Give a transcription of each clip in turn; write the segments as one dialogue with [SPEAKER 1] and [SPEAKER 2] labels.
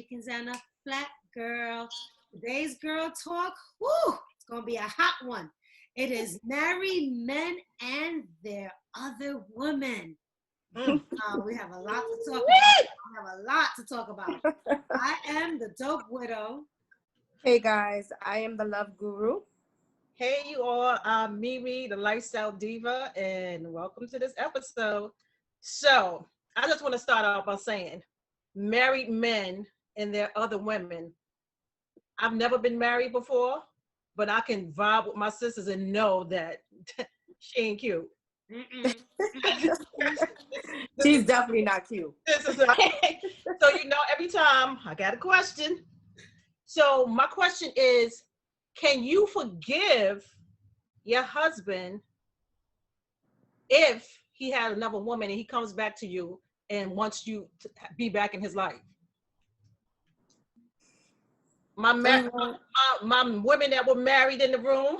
[SPEAKER 1] Ricans and a black girl. Today's girl talk, whoo, it's gonna be a hot one. It is married men and their other women. We have a lot to talk about. We have a lot to talk about. I am the dope widow.
[SPEAKER 2] Hey guys, I am the love guru.
[SPEAKER 3] Hey, you all. I'm Mimi, the lifestyle diva, and welcome to this episode. So, I just want to start off by saying, married men and their other women. I've never been married before, but I can vibe with my sisters and know that she ain't cute.
[SPEAKER 2] She's definitely not cute.
[SPEAKER 3] So, every time I got a question. So, my question is, can you forgive your husband if he had another woman and he comes back to you and wants you to be back in his life? My women that were married in the room.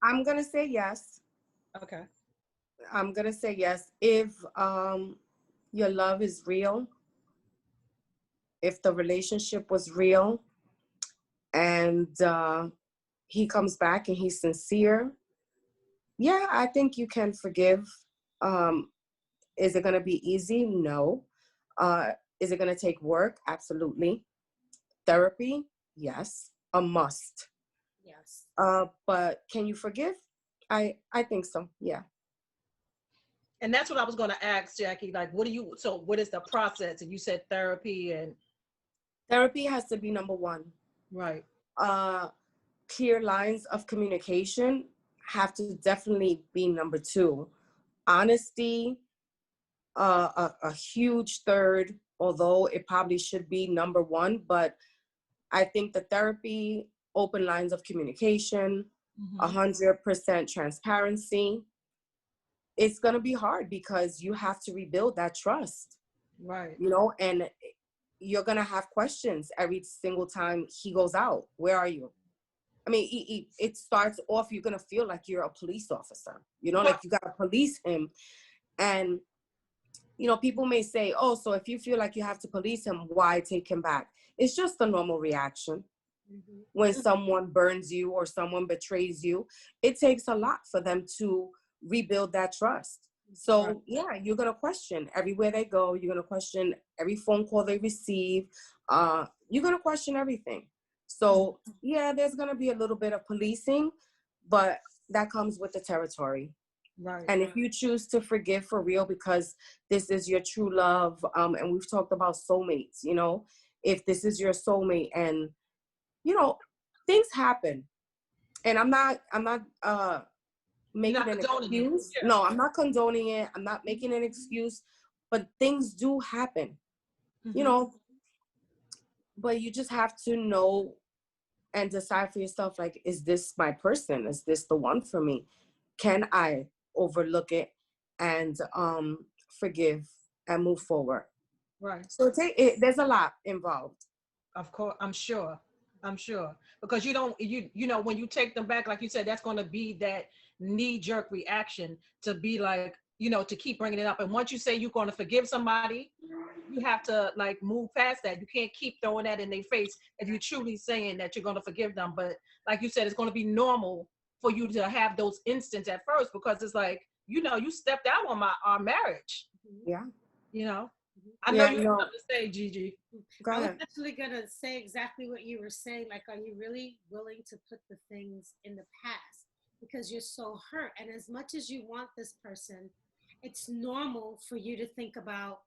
[SPEAKER 2] I'm gonna say yes.
[SPEAKER 3] Okay.
[SPEAKER 2] I'm gonna say yes if your love is real, if the relationship was real, and he comes back and he's sincere. Yeah, I think you can forgive. Is it gonna be easy? No. Is it gonna take work? Absolutely. Therapy? Yes. A must.
[SPEAKER 1] Yes.
[SPEAKER 2] But can you forgive? I think so. Yeah.
[SPEAKER 3] And that's what I was going to ask, Jackie. Like, what is the process? And you said therapy and.
[SPEAKER 2] Therapy has to be number one.
[SPEAKER 3] Right.
[SPEAKER 2] Clear lines of communication have to definitely be number two. Honesty, a huge third, although it probably should be number one. But I think the therapy, open lines of communication, 100% transparency. It's going to be hard because you have to rebuild that trust.
[SPEAKER 3] Right.
[SPEAKER 2] And you're going to have questions every single time he goes out. Where are you? I mean, it starts off, you're going to feel like you're a police officer, like you got to police him. And, people may say, oh, so if you feel like you have to police him, why take him back? It's just a normal reaction. When someone burns you or someone betrays you, it takes a lot for them to rebuild that trust. So yeah, you're going to question everywhere they go. You're going to question every phone call they receive. You're going to question everything. So yeah, there's going to be a little bit of policing, but that comes with the territory.
[SPEAKER 3] Right.
[SPEAKER 2] And if you choose to forgive for real, because this is your true love, and we've talked about soulmates, if this is your soulmate and, things happen, and I'm not making an excuse. Yeah. No, I'm not condoning it. I'm not making an excuse, but things do happen, but you just have to know and decide for yourself, like, is this my person? Is this the one for me? Can I overlook it and forgive and move forward?
[SPEAKER 3] Right.
[SPEAKER 2] So there's a lot involved.
[SPEAKER 3] Of course, I'm sure. Because when you take them back, like you said, that's going to be that knee-jerk reaction to be like, to keep bringing it up. And once you say you're going to forgive somebody, you have to like move past that. You can't keep throwing that in their face if you're truly saying that you're going to forgive them. But like you said, it's going to be normal for you to have those instances at first, because it's like, you stepped out on our marriage.
[SPEAKER 2] Yeah.
[SPEAKER 3] I know you have something to say, Gigi.
[SPEAKER 1] I was actually going to say exactly what you were saying. Like, are you really willing to put the things in the past? Because you're so hurt. And as much as you want this person, it's normal for you to think about,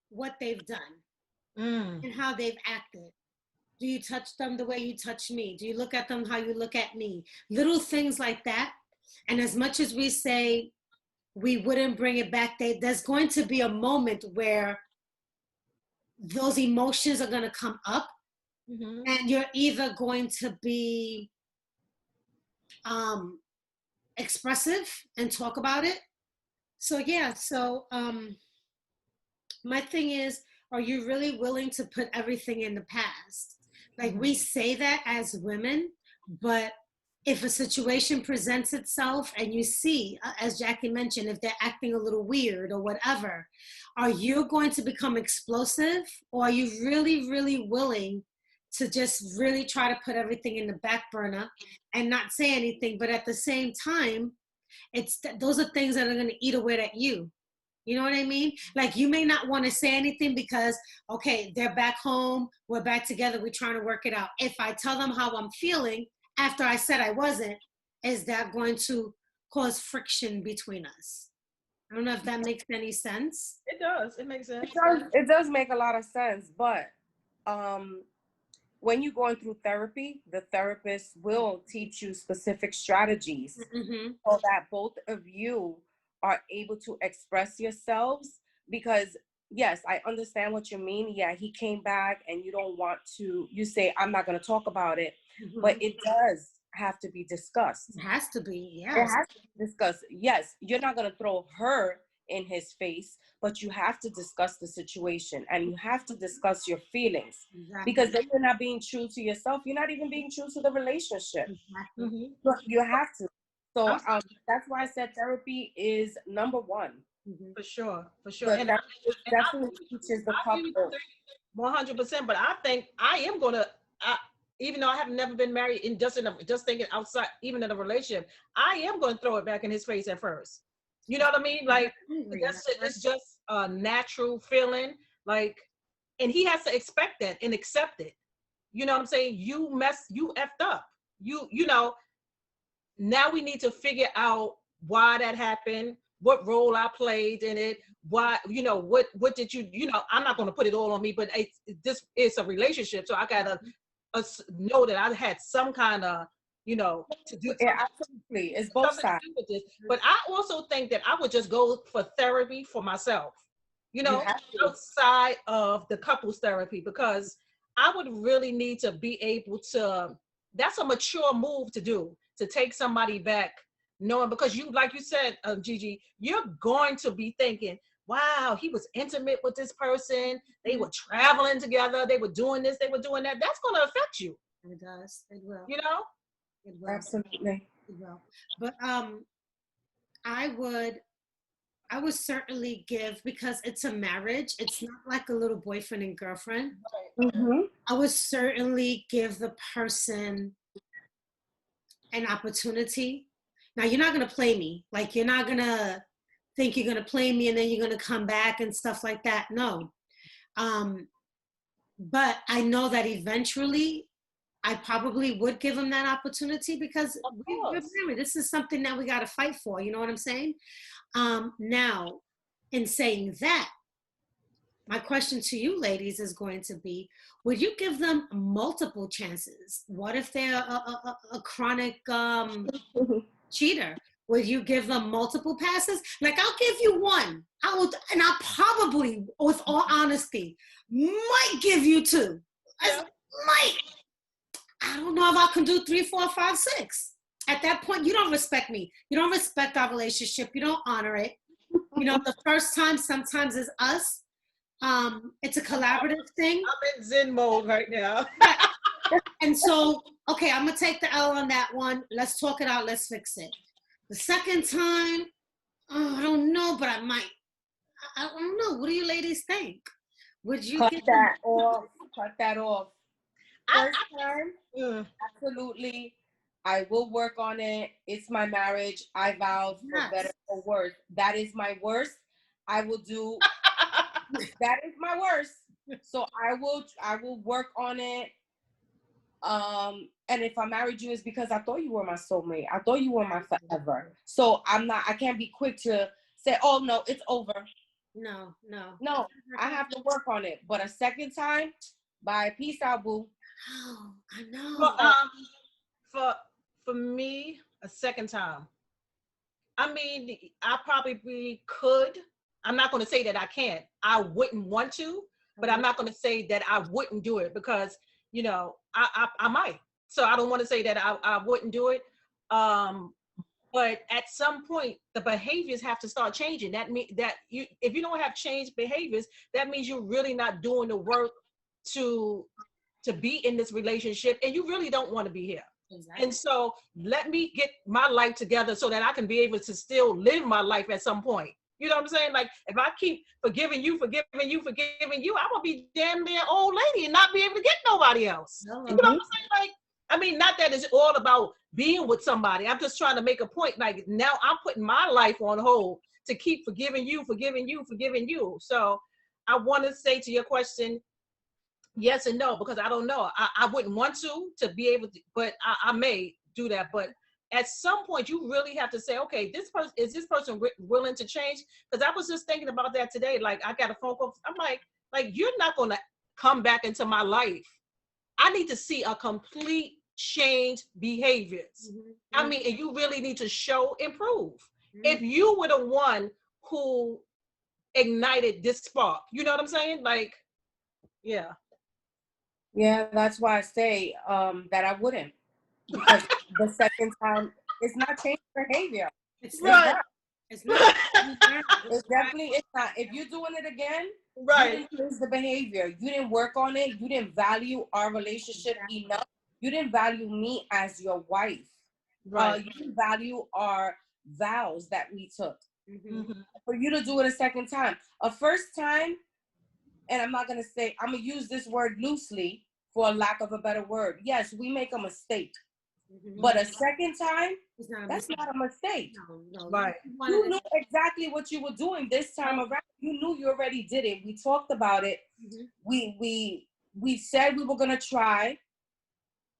[SPEAKER 1] what they've done and how they've acted. Do you touch them the way you touch me? Do you look at them how you look at me? Little things like that. And as much as we say we wouldn't bring it back, there's going to be a moment where those emotions are going to come up, and you're either going to be expressive and talk about it. So yeah, my thing is, are you really willing to put everything in the past? Like, we say that as women, but if a situation presents itself and you see, as Jackie mentioned, if they're acting a little weird or whatever, are you going to become explosive, or are you really, really willing to just really try to put everything in the back burner and not say anything? But at the same time, those are things that are going to eat away at you. You know what I mean? Like, you may not want to say anything because, okay, they're back home, we're back together, we're trying to work it out. If I tell them how I'm feeling after I said I wasn't, is that going to cause friction between us? I don't know if that makes any sense.
[SPEAKER 3] It does. It makes sense.
[SPEAKER 2] It does make a lot of sense, but when you're going through therapy, the therapist will teach you specific strategies so that both of you are able to express yourselves. Because yes, I understand what you mean. Yeah, he came back and you don't want to, you say, I'm not going to talk about it, but it does have to be discussed.
[SPEAKER 1] It has to be, yes.
[SPEAKER 2] It has to be discussed. Yes, you're not going to throw her in his face, but you have to discuss the situation and you have to discuss your feelings.
[SPEAKER 1] Exactly.
[SPEAKER 2] Because if you're not being true to yourself, you're not even being true to the relationship.
[SPEAKER 1] Exactly.
[SPEAKER 2] You have to. So that's why I said therapy is number one.
[SPEAKER 3] For sure.
[SPEAKER 2] So and that definitely teaches the couple.
[SPEAKER 3] 100%. But I think I am gonna, even though I have never been married, and just thinking outside, even in a relationship, I am going to throw it back in his face at first. You know what I mean? Like, it's just a natural feeling. Like, and he has to expect that and accept it. You know what I'm saying? You effed up. You know. Now we need to figure out why that happened, what role I played in it, why, you know, what did you, you know, I'm not going to put it all on me, but this is a relationship. So I got to know that I had some kind of, you know, to do.
[SPEAKER 2] Yeah, absolutely. It's both sides.
[SPEAKER 3] But I also think that I would just go for therapy for myself, you know, outside of the couples therapy, because I would really need to be able to, that's a mature move to do. To take somebody back, knowing, because you, like you said, Gigi, you're going to be thinking, wow, he was intimate with this person. They were traveling together. They were doing this. They were doing that. That's going to affect you.
[SPEAKER 1] It does. It will.
[SPEAKER 3] You know?
[SPEAKER 1] It will.
[SPEAKER 2] Absolutely.
[SPEAKER 1] It will. But I would certainly give, because it's a marriage. It's not like a little boyfriend and girlfriend. I would certainly give the person an opportunity. Now, you're not going to play me. Like, you're not going to think you're going to play me and then you're going to come back and stuff like that. No. But I know that eventually I probably would give him that opportunity, because we're married. This is something that we got to fight for. You know what I'm saying? Now, in saying that, my question to you ladies is going to be, would you give them multiple chances? What if they're a chronic cheater? Would you give them multiple passes? Like, I'll give you one. And I'll probably, with all honesty, might give you two. I don't know if I can do 3, 4, 5, 6. At that point, you don't respect me. You don't respect our relationship. You don't honor it. You know, the first time sometimes is us. It's a collaborative thing.
[SPEAKER 3] I'm in Zen mode right now.
[SPEAKER 1] And so, okay, I'm gonna take the L on that one. Let's talk it out. Let's fix it. The second time, I don't know, but I might. I don't know. What do you ladies think? Would you
[SPEAKER 2] cut that off? Cut that off. First time, absolutely. I will work on it. It's my marriage. I vowed for better or worse. That is my worst. I will do. That is my worst. So I will work on it. And if I married you, it's because I thought you were my soulmate. I thought you were my forever. So I can't be quick to say, oh no, it's over.
[SPEAKER 1] No.
[SPEAKER 2] I have to work on it. But a second time, bye, peace out, boo.
[SPEAKER 1] Oh, I know.
[SPEAKER 3] For me, a second time. I mean, I probably could. I'm not going to say that I can't. I wouldn't want to, but I'm not going to say that I wouldn't do it, because, you know, I might. So I don't want to say that I wouldn't do it. But at some point, the behaviors have to start changing. That means that if you don't have changed behaviors, that means you're really not doing the work to be in this relationship, and you really don't want to be here.
[SPEAKER 1] Exactly.
[SPEAKER 3] And so let me get my life together so that I can be able to still live my life at some point. You know what I'm saying? Like if I keep forgiving you, I'm gonna be damn near old lady and not be able to get nobody else.
[SPEAKER 1] No.
[SPEAKER 3] You know what I'm saying? Like, I mean, not that it's all about being with somebody. I'm just trying to make a point. Like now I'm putting my life on hold to keep forgiving you. So I want to say to your question, yes and no, because I don't know. I wouldn't want to be able to, but I may do that. But at some point, you really have to say, okay, is this person willing to change? Because I was just thinking about that today. Like I got a phone call. I'm like you're not going to come back into my life. I need to see a complete change behaviors. I mean, and you really need to show improve. If you were the one who ignited this spark, you know what I'm saying? Like, yeah.
[SPEAKER 2] Yeah, that's why I say that I wouldn't, because the second time it's not change behavior.
[SPEAKER 1] It's
[SPEAKER 3] Right.
[SPEAKER 1] not. It's not.
[SPEAKER 2] It's definitely it's not. If you're doing it again,
[SPEAKER 3] Right.
[SPEAKER 2] you didn't change the behavior. You didn't work on it. You didn't value our relationship enough. You didn't value me as your wife.
[SPEAKER 3] Right.
[SPEAKER 2] You didn't value our vows that we took.
[SPEAKER 3] Mm-hmm.
[SPEAKER 2] For you to do it a second time, a first time, and I'm gonna use this word loosely for a lack of a better word. Yes, we make a mistake. But a second time, that's not a mistake.
[SPEAKER 1] No.
[SPEAKER 3] Right.
[SPEAKER 2] You knew exactly what you were doing this time around. You knew you already did it. We talked about it. We said we were gonna try.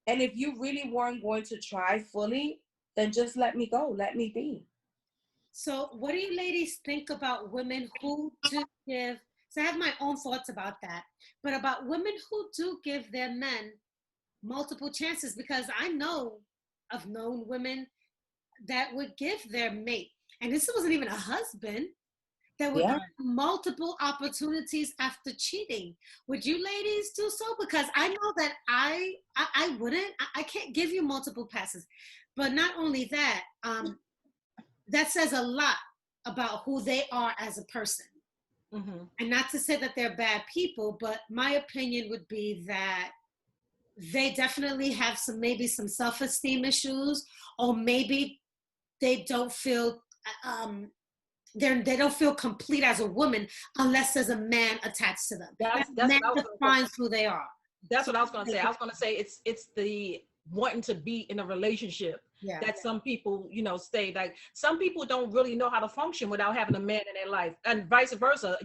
[SPEAKER 2] And if you really weren't going to try fully, then just let me go. Let me be.
[SPEAKER 1] So what do you ladies think about women who do give, so I have my own thoughts about that, but about women who do give their men multiple chances, because I know of known women that would give their mate, and this wasn't even a husband, that would give multiple opportunities after cheating. Would you ladies do so? Because I know that I wouldn't. I can't give you multiple passes. But not only that, that says a lot about who they are as a person. And not to say that they're bad people, but my opinion would be that they definitely have maybe some self-esteem issues, or maybe they don't feel they don't feel complete as a woman unless there's a man attached to them.
[SPEAKER 3] That's
[SPEAKER 1] man defines who they are.
[SPEAKER 3] That's what I was going to say. I was going to say it's the wanting to be in a relationship that some people, stay. Like some people don't really know how to function without having a man in their life, and vice versa.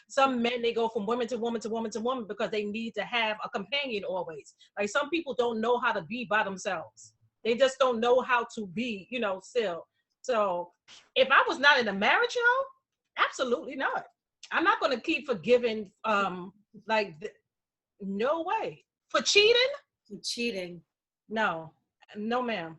[SPEAKER 3] Some men, they go from woman to woman to woman to woman because they need to have a companion always. Like some people don't know how to be by themselves. They just don't know how to be, still. So if I was not in a marriage, absolutely not. I'm not going to keep forgiving, no way. For cheating? No, ma'am.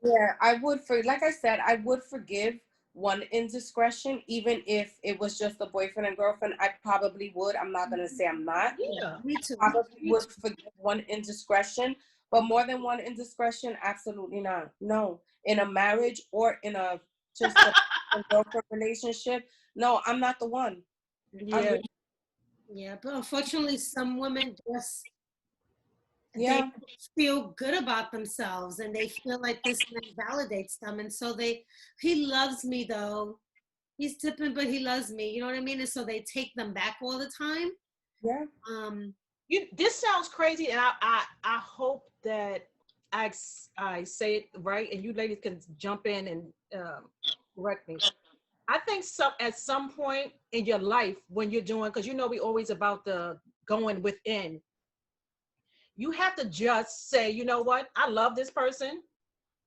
[SPEAKER 2] Yeah, I would like I said, I would forgive one indiscretion, even if it was just a boyfriend and girlfriend. I probably would. I'm not going to say I'm not.
[SPEAKER 3] Yeah,
[SPEAKER 2] me too. Probably would forgive one indiscretion, but more than one indiscretion, absolutely not. No, in a marriage or in a just a girlfriend relationship, no, I'm not the one.
[SPEAKER 3] Yeah.
[SPEAKER 1] Yeah, but unfortunately, some women just they feel good about themselves, and they feel like this man validates them, and so he loves me though. He's tipping, but he loves me. You know what I mean? And so they take them back all the time.
[SPEAKER 2] Yeah.
[SPEAKER 3] This sounds crazy, and I hope that I say it right, and you ladies can jump in and correct me. I think at some point in your life when you're doing, because we always about the going within, you have to just say, you know what, I love this person,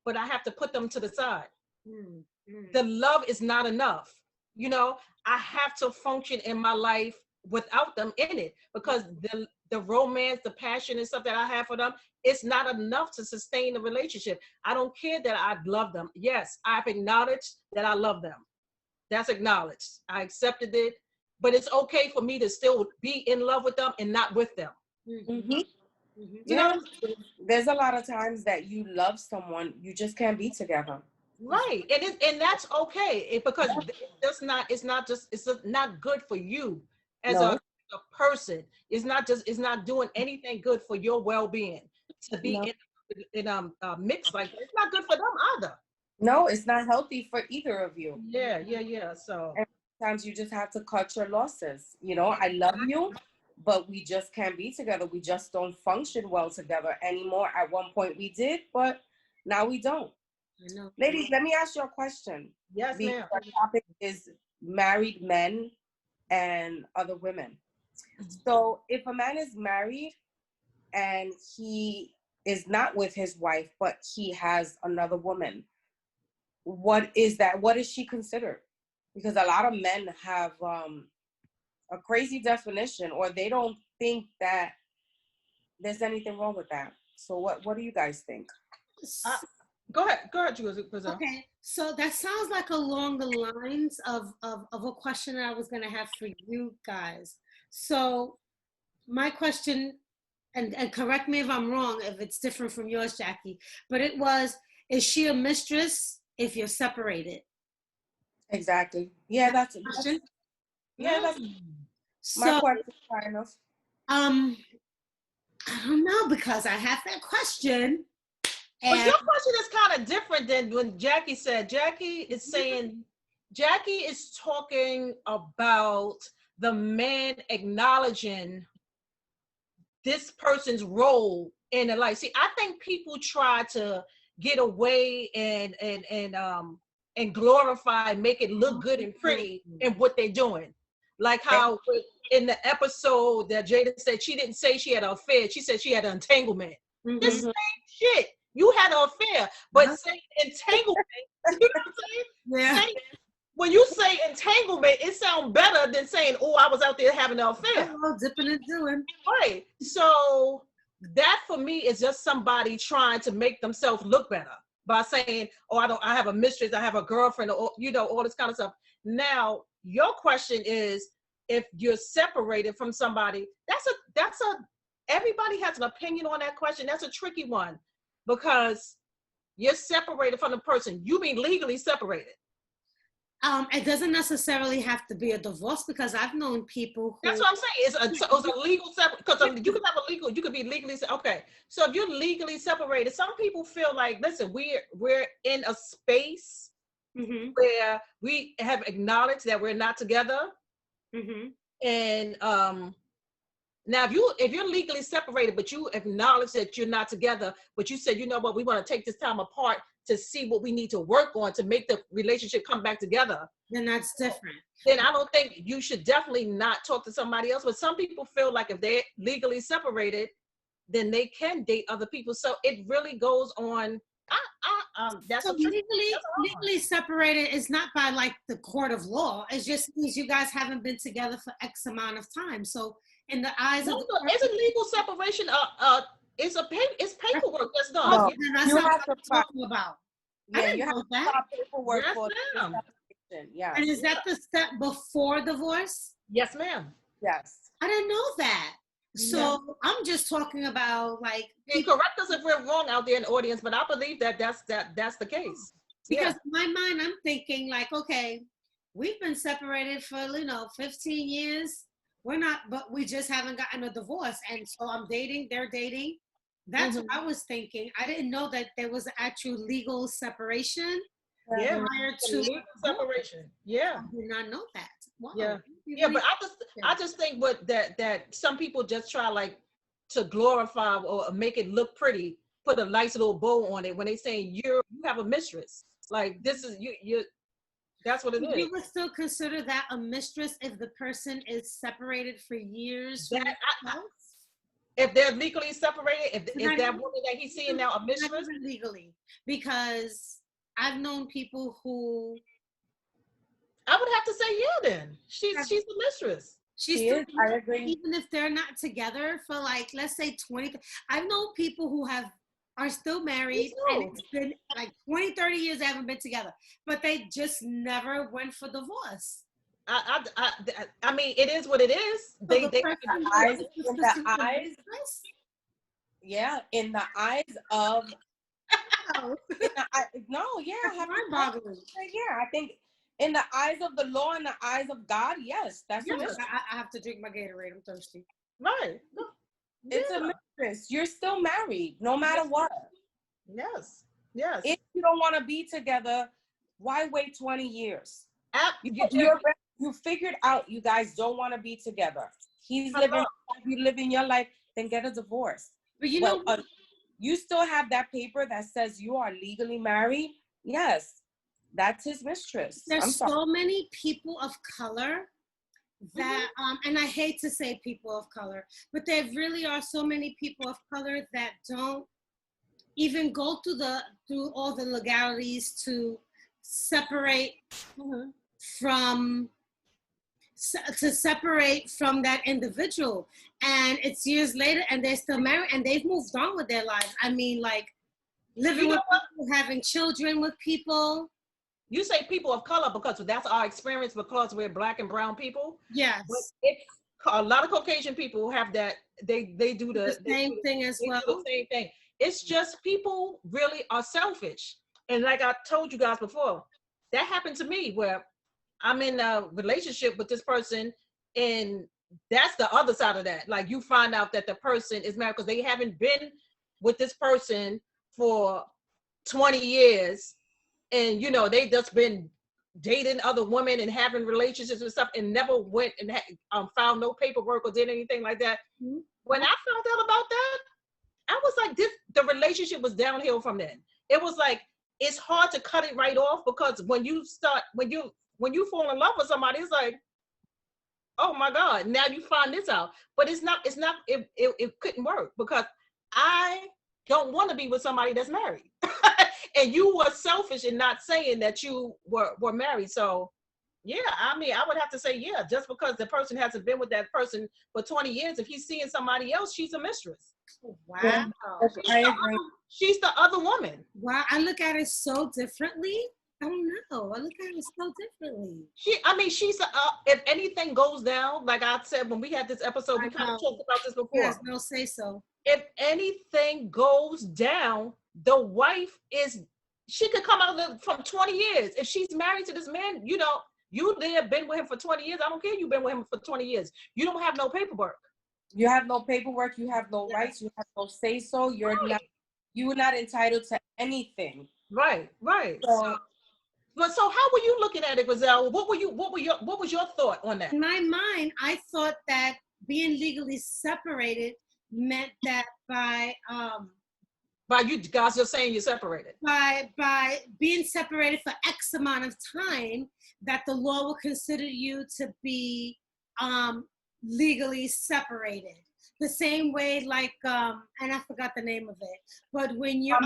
[SPEAKER 3] but I have to put them to the side. The love is not enough. I have to function in my life without them in it, because the romance, the passion and stuff that I have for them, it's not enough to sustain the relationship. I don't care that I love them. Yes, I've acknowledged that I love them. That's acknowledged. I accepted it, but it's okay for me to still be in love with them and not with them.
[SPEAKER 2] There's a lot of times that you love someone, you just can't be together.
[SPEAKER 3] Right, and that's okay, because it's not good for you as a person. It's not doing anything good for your well-being to be in a mixed like that. It's not good for them either.
[SPEAKER 2] No, it's not healthy for either of you.
[SPEAKER 3] Yeah. So
[SPEAKER 2] And sometimes you just have to cut your losses. You know, I love you, but we just can't be together. We just don't function well together anymore. At one point we did, but now we don't.
[SPEAKER 1] I know.
[SPEAKER 2] Ladies, let me ask you a question.
[SPEAKER 3] yes, ma'am.
[SPEAKER 2] Our topic is married men and other women. So if a man is married and he is not with his wife, but he has another woman, what is that? What is she considered? Because a lot of men have a crazy definition, or they don't think that there's anything wrong with that. So what do you guys think?
[SPEAKER 3] Go ahead, Jules.
[SPEAKER 1] Okay, so that sounds like along the lines of a question that I was going to have for you guys. So my question, and correct me if I'm wrong, if it's different from yours, Jackie, but it was, is she a mistress if you're separated?
[SPEAKER 2] Exactly. Yeah, that's
[SPEAKER 1] Question?
[SPEAKER 2] yeah, that's my
[SPEAKER 1] So,
[SPEAKER 2] question, kind of.
[SPEAKER 1] I don't know, because I have that question.
[SPEAKER 3] But
[SPEAKER 1] And
[SPEAKER 3] your question is kind of different than when Jackie said. Jackie is talking about the man acknowledging this person's role in the life. See, I think people try to get away and glorify, make it look good and pretty in what they're doing. Like how in the episode that Jada said she didn't say she had an affair, she said she had an entanglement. This same shit. You had an affair, but saying entanglement, you know what I'm saying?
[SPEAKER 1] yeah.
[SPEAKER 3] When you say entanglement, it sounds better than saying, "Oh, I was out there having an affair."
[SPEAKER 1] Well, dipping and doing.
[SPEAKER 3] Right. So that for me is just somebody trying to make themselves look better by saying, "Oh, I have a mistress, I have a girlfriend," or all this kind of stuff. Now, your question is, if you're separated from somebody, that's a everybody has an opinion on that question. That's a tricky one because you're separated from the person. You mean legally separated.
[SPEAKER 1] It doesn't necessarily have to be a divorce, because I've known people who.
[SPEAKER 3] That's what I'm saying. It's a legal separate, because you could be legally okay. So if you're legally separated, some people feel like, listen, we're in a space where we have acknowledged that we're not together. And now if you're legally separated, but you acknowledge that you're not together, but you said, you know what, we want to take this time apart to see what we need to work on to make the relationship come back together,
[SPEAKER 1] then that's different.
[SPEAKER 3] Then I don't think you should definitely not talk to somebody else. But some people feel like if they're legally separated, then they can date other people. So it really goes on. That's
[SPEAKER 1] so legally separated is not by like the court of law. It just means you guys haven't been together for X amount of time. So in the eyes of
[SPEAKER 3] isn't legal separation it's paperwork that's done.
[SPEAKER 2] No,
[SPEAKER 1] that's
[SPEAKER 2] you
[SPEAKER 1] not
[SPEAKER 2] have
[SPEAKER 1] what
[SPEAKER 2] to
[SPEAKER 1] I'm talking about.
[SPEAKER 2] Yeah,
[SPEAKER 1] I didn't
[SPEAKER 2] you
[SPEAKER 1] know
[SPEAKER 2] have
[SPEAKER 1] that.
[SPEAKER 2] to file paperwork
[SPEAKER 3] Yes,
[SPEAKER 2] for
[SPEAKER 3] ma'am.
[SPEAKER 2] separation. Yeah.
[SPEAKER 1] And is that the step before divorce?
[SPEAKER 3] Yes, ma'am.
[SPEAKER 2] Yes.
[SPEAKER 1] I didn't know that. So I'm just talking about like.
[SPEAKER 3] And correct us if we're wrong out there in the audience, but I believe that's the case.
[SPEAKER 1] Because in my mind, I'm thinking like, okay, we've been separated for 15 years. We're not, but we just haven't gotten a divorce, and so I'm dating. They're dating. That's what I was thinking. I didn't know that there was actual legal separation.
[SPEAKER 3] Yeah,
[SPEAKER 1] prior to
[SPEAKER 3] legal separation. Yeah,
[SPEAKER 1] I did not know that. Wow.
[SPEAKER 3] Yeah, but I just think that some people just try like to glorify or make it look pretty, put a nice little bow on it when they saying you have a mistress. Like this is you. That's what it is.
[SPEAKER 1] You would still consider that a mistress if the person is separated for years?
[SPEAKER 3] If they're legally separated, if that woman that he's seeing now a mistress?
[SPEAKER 1] Not even legally, because I've known people who.
[SPEAKER 3] I would have to say then. She's the mistress.
[SPEAKER 1] She is. I agree. Even if they're not together for like, let's say 20. I've known people who are still married and it's been like 20, 30 years they haven't been together, but they just never went for divorce.
[SPEAKER 3] I mean, it is what it is.
[SPEAKER 2] So in the eyes of I think in the eyes of the law and the eyes of God, yes, that's a mistress.
[SPEAKER 1] I have to drink my Gatorade. I'm thirsty.
[SPEAKER 3] Right.
[SPEAKER 2] It's a mistress. You're still married, no matter what.
[SPEAKER 3] Yes. Yes.
[SPEAKER 2] If you don't want to be together, why wait 20 years?
[SPEAKER 3] You,
[SPEAKER 2] You figured out you guys don't want to be together. He's living
[SPEAKER 3] hello.
[SPEAKER 2] his life, you living your life, then get a divorce.
[SPEAKER 1] But you
[SPEAKER 2] But
[SPEAKER 1] know,
[SPEAKER 2] you still have that paper that says you are legally married. Yes, that's his mistress. I'm
[SPEAKER 1] there's
[SPEAKER 2] sorry.
[SPEAKER 1] so many people of color that, and I hate to say people of color, but there really are so many people of color that don't even go through all the legalities to separate from that individual, and it's years later and they're still married and they've moved on with their lives. I mean, like living with people, having children with people.
[SPEAKER 3] You say people of color because that's our experience because we're Black and brown people.
[SPEAKER 1] Yes.
[SPEAKER 3] But it's a lot of Caucasian people have that. They do the
[SPEAKER 1] same thing as well.
[SPEAKER 3] Do the same thing. It's just people really are selfish. And like I told you guys before, that happened to me where I'm in a relationship with this person and that's the other side of that. Like you find out that the person is married because they haven't been with this person for 20 years. And, you know, they just been dating other women and having relationships and stuff and never went and found no paperwork or did anything like that. Mm-hmm. When I found out about that, I was like, the relationship was downhill from then. It was like, it's hard to cut it right off because when you fall in love with somebody, it's like, oh my God, now you find this out. But it couldn't work because I don't want to be with somebody that's married. And you were selfish in not saying that you were married. So yeah, I mean, I would have to say, yeah, just because the person hasn't been with that person for 20 years, if he's seeing somebody else, she's a mistress.
[SPEAKER 1] Wow.
[SPEAKER 2] Yeah, I agree.
[SPEAKER 3] She's the other woman.
[SPEAKER 1] Wow, I look at it so differently. I don't know. I look at it so differently.
[SPEAKER 3] She's if anything goes down, like I said when we had this episode, we kind of talked about this before.
[SPEAKER 1] Yes, no, say so.
[SPEAKER 3] If anything goes down, the wife she could come out from 20 years. If she's married to this man, you know, you have been with him for 20 years. I don't care. You've been with him for 20 years. You don't have no paperwork.
[SPEAKER 2] You have no paperwork. You have no rights. You have no say so. You're not entitled to anything.
[SPEAKER 3] Right. So how were you looking at it, Gazelle? What was your thought on that?
[SPEAKER 1] In my mind, I thought that being legally separated meant that by
[SPEAKER 3] you guys just saying you're separated.
[SPEAKER 1] By being separated for X amount of time, that the law will consider you to be legally separated. The same way, like, and I forgot the name of it, but when you're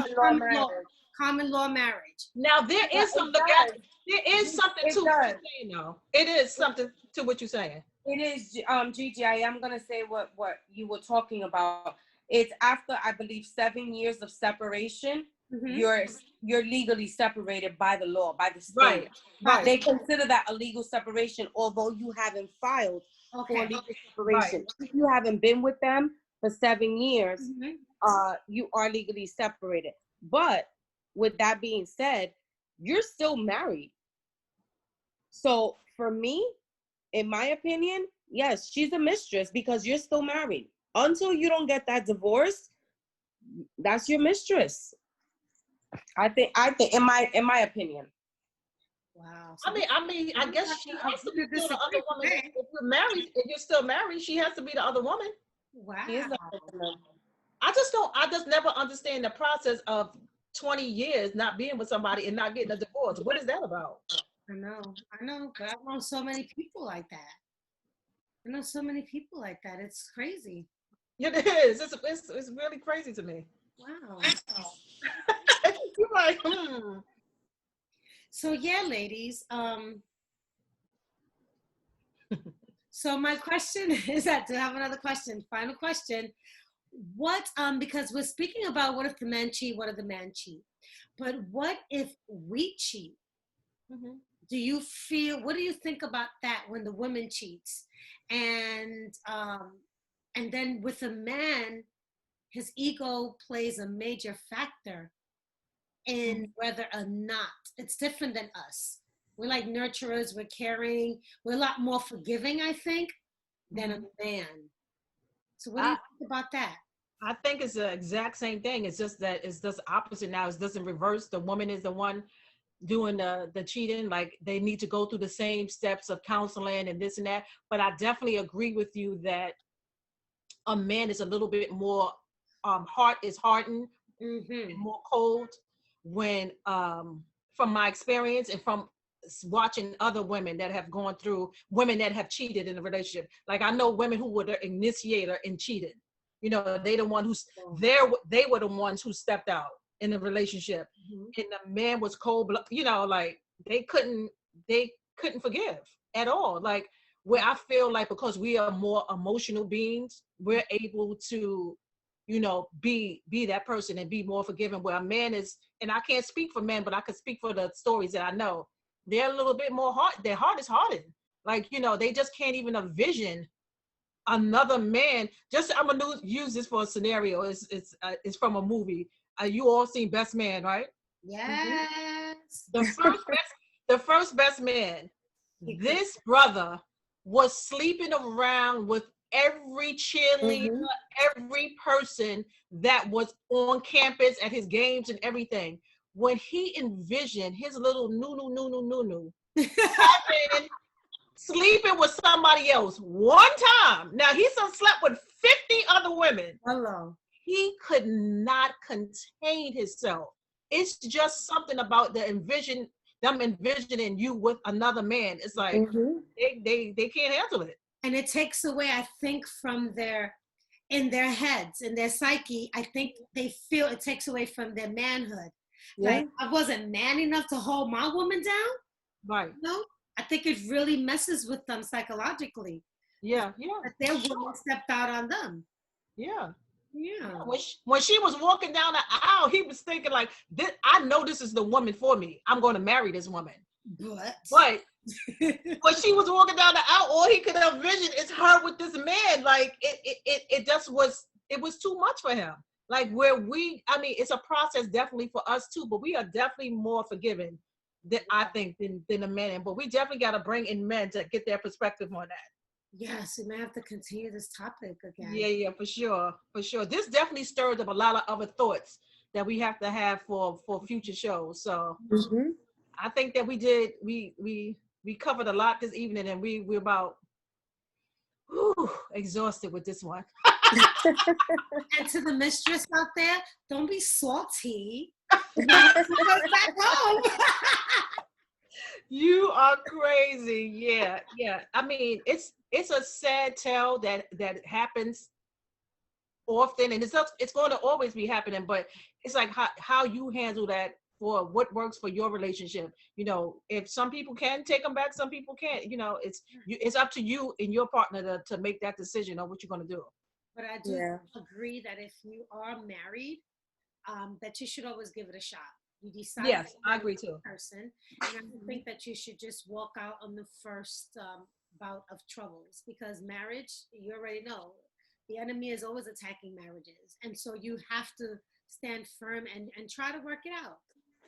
[SPEAKER 1] common law marriage.
[SPEAKER 3] Now there is some legality. There is something to what you're saying, though. It is something to what you're saying.
[SPEAKER 2] It is, Gigi. I am gonna say what you were talking about. It's after, I believe, 7 years of separation, you're legally separated by the law, by the state.
[SPEAKER 3] Right.
[SPEAKER 2] They consider that a legal separation, although you haven't filed for legal separation. If you haven't been with them for 7 years, you are legally separated. But with that being said, you're still married. So for me, in my opinion, yes, she's a mistress because you're still married. Until you don't get that divorce, that's your mistress. I think in my opinion.
[SPEAKER 1] Wow.
[SPEAKER 3] So I mean, I guess she has to be the other woman. If you're married, if you're still married, she has to be the other woman.
[SPEAKER 1] Wow.
[SPEAKER 3] I just never understand the process of 20 years not being with somebody and not getting a divorce. What is that about?
[SPEAKER 1] I know, but I know so many people like that. It's crazy.
[SPEAKER 3] It is. It's really crazy to me.
[SPEAKER 1] Wow.
[SPEAKER 3] You're like,
[SPEAKER 1] So yeah, ladies. So my question is that to have another question, final question. What because we're speaking about what if the man cheat, what if the man cheat? But what if we cheat? What do you think about that when the woman cheats? And then with a man, his ego plays a major factor in whether or not it's different than us. We're like nurturers, we're caring, we're a lot more forgiving, I think, than a man. So what do you think about that?
[SPEAKER 3] I think it's the exact same thing. It's just that it's just opposite now. It doesn't reverse. The woman is the one doing the cheating. Like they need to go through the same steps of counseling and this and that. But I definitely agree with you that a man is a little bit more heart is hardened, and more cold when from my experience and from watching other women that have gone through, women that have cheated in a relationship. Like I know women who were the initiator in cheating. You know, they the one who's there. They were the ones who stepped out in the relationship, and the man was cold. You know, like they couldn't forgive at all. Like where I feel like because we are more emotional beings, we're able to, you know, be that person and be more forgiving. Where a man is, and I can't speak for men, but I can speak for the stories that I know. They're a little bit more hard. Their heart is hardened. Like, you know, they just can't even envision another man. Just I'm gonna use this for a scenario. It's from a movie. You all seen Best Man, right?
[SPEAKER 1] Yes.
[SPEAKER 3] The first best man. This brother was sleeping around with every cheerleader, every person that was on campus at his games and everything. When he envisioned his little nunu having sleeping with somebody else one time. Now he's slept with 50 other women.
[SPEAKER 1] Hello.
[SPEAKER 3] He could not contain himself. It's just something about them envisioning you with another man. It's like they can't handle it.
[SPEAKER 1] And it takes away, I think, from in their heads, in their psyche, I think they feel it takes away from their manhood. Yeah. Like I wasn't man enough to hold my woman down.
[SPEAKER 3] Right.
[SPEAKER 1] You know? I think it really messes with them psychologically.
[SPEAKER 3] Yeah.
[SPEAKER 1] That their woman stepped out on them.
[SPEAKER 3] Yeah.
[SPEAKER 1] Yeah.
[SPEAKER 3] When she was walking down the aisle, he was thinking like, I know this is the woman for me. I'm going to marry this woman. But when she was walking down the aisle, all he could envision is her with this man. Like it was too much for him. Like it's a process definitely for us too, but we are definitely more forgiving I think than a man. But we definitely got to bring in men to get their perspective on that.
[SPEAKER 1] Yes, we may have to continue this topic again.
[SPEAKER 3] Yeah, for sure. This definitely stirred up a lot of other thoughts that we have to have for future shows. So I think that we covered a lot this evening, and we're about exhausted with this one.
[SPEAKER 1] And to the mistress out there, don't be salty. Back home.
[SPEAKER 3] You are crazy. Yeah. I mean, it's a sad tale that happens often, and it's going to always be happening. But it's like how you handle that for what works for your relationship. You know, if some people can take them back, some people can't. You know, it's up to you and your partner to make that decision on what you're going to do.
[SPEAKER 1] But I do agree that if you are married, that you should always give it a shot. You decide.
[SPEAKER 3] Yes, I agree too.
[SPEAKER 1] Person, and I think that you should just walk out on the first bout of troubles, because marriage, you already know, the enemy is always attacking marriages, and so you have to stand firm and try to work it out.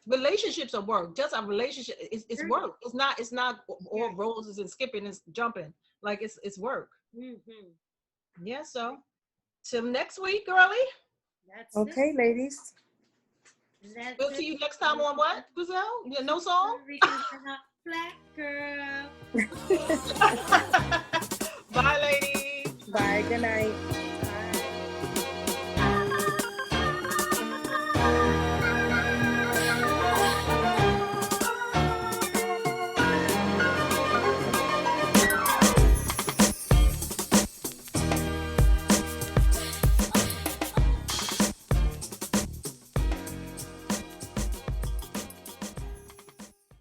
[SPEAKER 3] Relationships are work. Just a relationship, it's work. It's not all roses and skipping and jumping. Like it's work. Yeah. So till next week, girlie.
[SPEAKER 1] That's
[SPEAKER 2] okay, ladies.
[SPEAKER 3] We'll see you next time on what, Guzelle? No song?
[SPEAKER 1] Puerto Ricans are not black girl.